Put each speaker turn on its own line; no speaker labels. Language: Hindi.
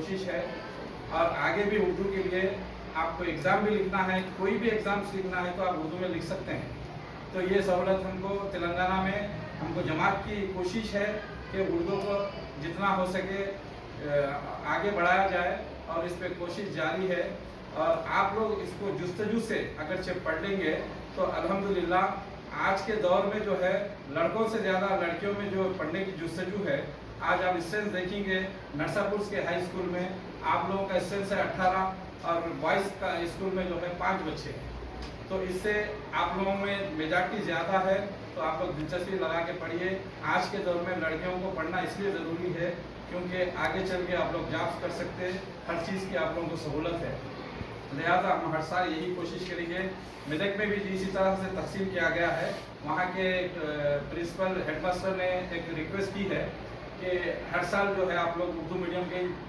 कोशिश है। और आगे भी उर्दू के लिए आपको एग्ज़ाम भी लिखना है, कोई भी एग्ज़ाम्स लिखना है तो आप उर्दू में लिख सकते हैं। तो ये सहूलत हमको तेलंगाना में, हमको जमात की कोशिश है कि उर्दू को जितना हो सके आगे बढ़ाया जाए और इस पर कोशिश जारी है। और आप लोग इसको जुस्तजू से अगर पढ़ लेंगे तो अल्हम्दुलिल्लाह आज के दौर में जो है लड़कों से ज़्यादा लड़कियों में जो पढ़ने की जुस्तजू है। आज आप स्ट्रेंथ देखेंगे नरसापुर के हाई स्कूल में आप लोगों का स्ट्रेंथ है 18 और बॉयज़ का स्कूल में जो है 5 बच्चे हैं। तो इससे आप लोगों में मेजॉरिटी ज़्यादा है, तो आप लोग दिलचस्पी लगा के पढ़िए। आज के दौर में लड़कियों को पढ़ना इसलिए ज़रूरी है क्योंकि आगे चल के आप लोग जॉब्स कर सकते हैं, हर चीज़ की आप लोगों को सहूलत है। लिहाजा हम हर साल यही कोशिश करेंगे। मेदक में भी इसी तरह से तकसीम किया गया है। वहाँ के प्रिंसिपल हेडमास्टर ने एक रिक्वेस्ट की है कि हर साल जो है आप लोग उर्दू मीडियम के